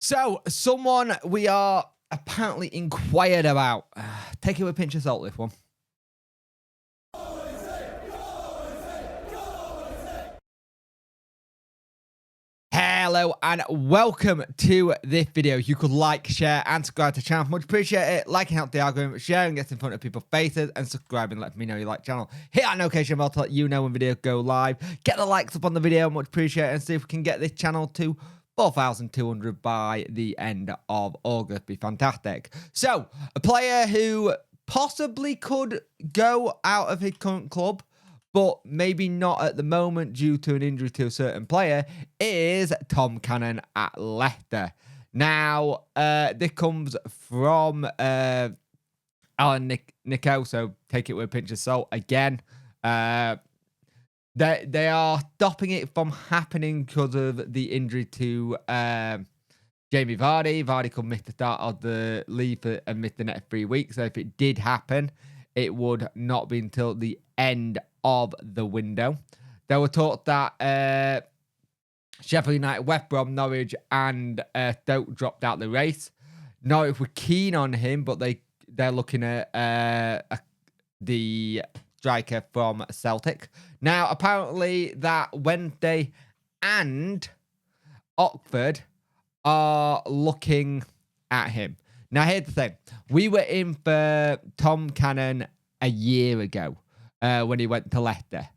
So, someone we are apparently inquired about. Take it with a pinch of salt, this one. Hello and welcome to this video. You could like, share and subscribe to the channel. Much appreciate it. Liking helps the algorithm, sharing gets in front of people's faces, and subscribing lets me know you like the channel. Hit that notification bell to let you know when videos go live. Get the likes up on the video, much appreciate it, and see if we can get this channel to 4,200 by the end of August. Be fantastic. So, a player who possibly could go out of his current club, but maybe not at the moment due to an injury to a certain player, is Tom Cannon at Leicester. Now, this comes from Alan Nico, so take it with a pinch of salt again. They are stopping it from happening because of the injury to Jamie Vardy. Vardy could miss the start of the league and miss the next 3 weeks. So if it did happen, it would not be until the end of the window. There were talks that Sheffield United, West Brom, Norwich and Stoke dropped out the race. Norwich were keen on him, but they're looking at the striker from Celtic. Now, apparently that Wednesday and Oxford are looking at him. Now, here's the thing. We were in for Tom Cannon a year ago when he went to Leicester.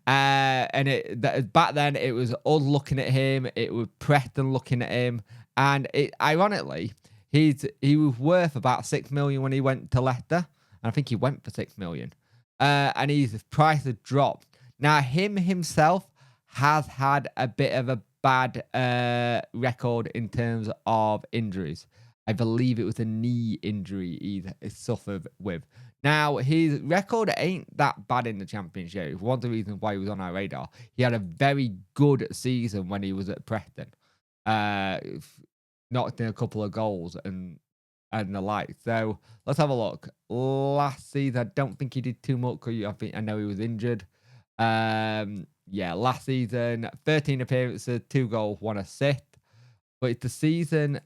And back then, it was us looking at him. It was Preston looking at him. And ironically, he was worth about 6 million when he went to Leicester. And I think he went for 6 million. And his price has dropped. Now, himself has had a bit of a bad record in terms of injuries. I believe it was a knee injury he suffered with. Now, his record ain't that bad in the Championship. One of the reasons why he was on our radar. He had a very good season when he was at Preston. Knocked in a couple of goals and the like. So, let's have a look. Last season, I don't think he did too much. I know he was injured. Yeah, last season, 13 appearances, 2 goals, 1 assist. But it's the season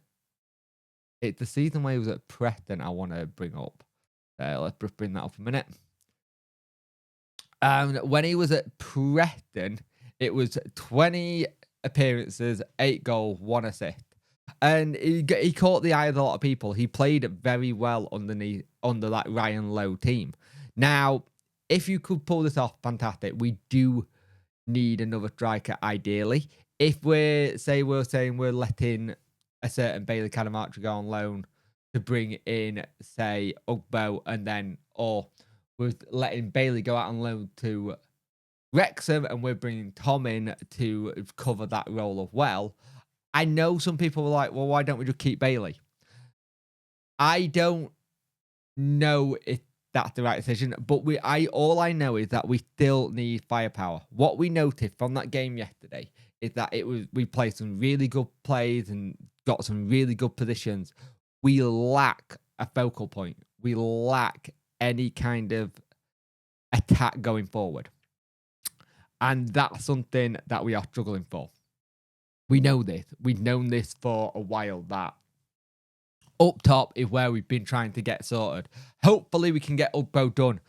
where he was at Preston I want to bring up. Let's just bring that up a minute. When he was at Preston, it was 20 appearances, 8 goals, 1 assist. And he caught the eye of a lot of people. He played very well under that Ryan Lowe team. Now, if you could pull this off, fantastic. We do need another striker, ideally. If we're saying we're letting a certain Bailey Canamarcha go on loan to bring in, say, Ugbo, or we're letting Bailey go out on loan to Wrexham, and we're bringing Tom in to cover that role as well. I know some people were like, well, why don't we just keep Bailey? I don't know if that's the right decision, but all I know is that we still need firepower. What we noticed from that game yesterday is that we played some really good plays and got some really good positions. We lack a focal point. We lack any kind of attack going forward. And that's something that we are struggling for. We know this. We've known this for a while, that up top is where we've been trying to get sorted. Hopefully we can get Ugbo done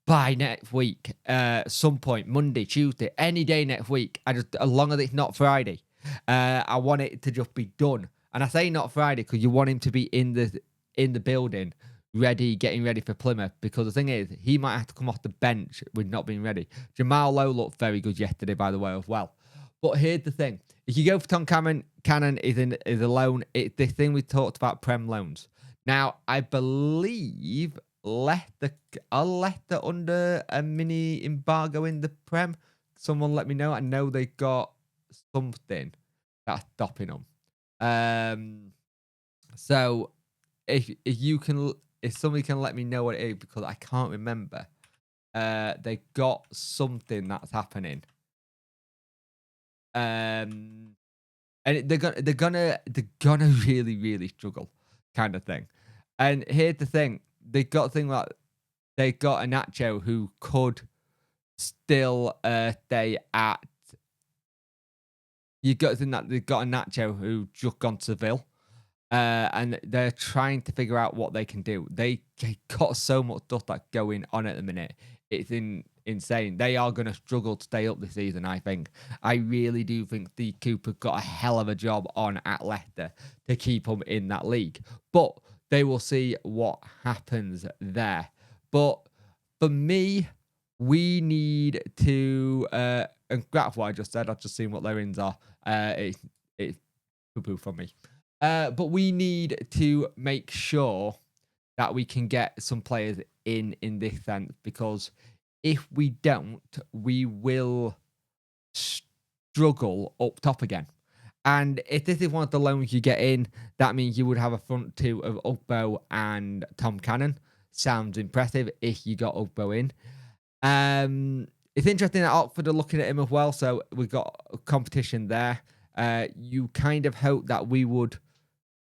by next week. Some point, Monday, Tuesday, any day next week. As long as it's not Friday. I want it to just be done. And I say not Friday because you want him to be in the building, getting ready for Plymouth. Because the thing is, he might have to come off the bench with not being ready. Jamal Lowe looked very good yesterday, by the way, as well. But here's the thing. If you go for Tom Cannon is a loan. It's this thing we talked about, Prem loans. Now, I believe Leicester under a mini embargo in the Prem. Someone let me know. I know they got something that's stopping them. So if somebody can let me know what it is, because I can't remember. They got something that's happening. And they're gonna really, really struggle, kind of thing. And here's the thing: they got a Nacho who could still stay at. You got to think that they've got a Nacho who just gone to Seville, And they're trying to figure out what they can do. They got so much stuff that's going on at the minute. It's insane. They are going to struggle to stay up this season, I think. I really do think the Cooper got a hell of a job on at Leicester to keep them in that league. But they will see what happens there. But for me, we need to, and that's what I just said. I've just seen what their ins are. It's poo-poo from me. But we need to make sure that we can get some players in this sense, because if we don't, we will struggle up top again. And if this is one of the loans you get in, that means you would have a front two of Ugbo and Tom Cannon. Sounds impressive if you got Ugbo in. It's interesting that Oxford are looking at him as well, so we've got a competition there. You kind of hope that we would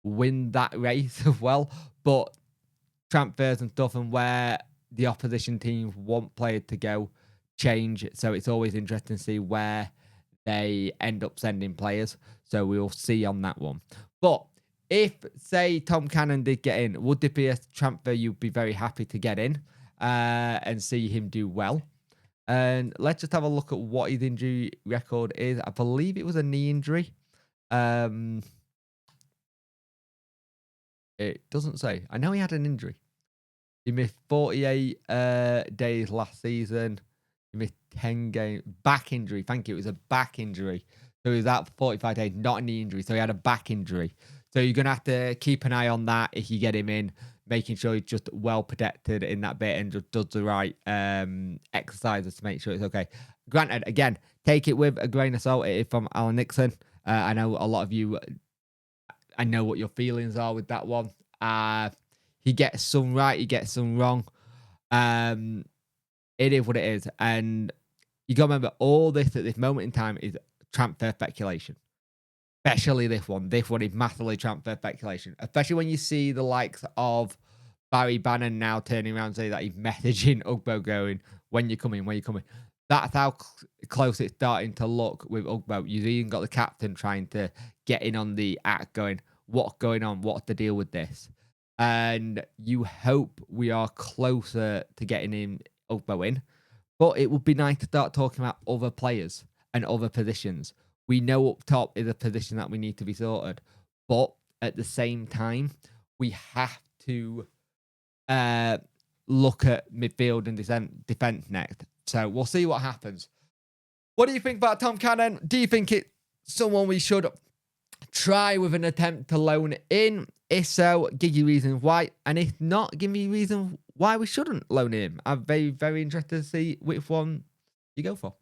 win that race as well, but transfers and stuff and where the opposition teams want players to go change, so it's always interesting to see where they end up sending players, so we'll see on that one. But if, say, Tom Cannon did get in, would there be a transfer you'd be very happy to get in and see him do well? And let's just have a look at what his injury record is. I believe it was a knee injury. It doesn't say. I know he had an injury. He missed 48 days last season. He missed 10 games. Back injury. Thank you. It was a back injury. So he was out for 45 days, not a knee injury. So he had a back injury. So you're going to have to keep an eye on that if you get him in, making sure he's just well protected in that bit and just does the right exercises to make sure it's okay. Granted, again, take it with a grain of salt. It is from Alan Nixon. I know a lot of you, I know what your feelings are with that one. He gets some right, he gets some wrong. It is what it is. And you got to remember, all this at this moment in time is transfer speculation. Especially this one. This one is massively transfer speculation. Especially when you see the likes of Barry Bannon now turning around and say that he's messaging Ugbo going, when you're coming, when you're coming. That's how close it's starting to look with Ugbo. You've even got the captain trying to get in on the act going, what's going on? What's the deal with this? And you hope we are closer to getting him Ugbo in. But it would be nice to start talking about other players and other positions. We know up top is a position that we need to be sorted. But at the same time, we have to look at midfield and defence next. So we'll see what happens. What do you think about Tom Cannon? Do you think it's someone we should try with an attempt to loan in? If so, give you reasons why. And if not, give me reasons why we shouldn't loan him. I'm very, very interested to see which one you go for.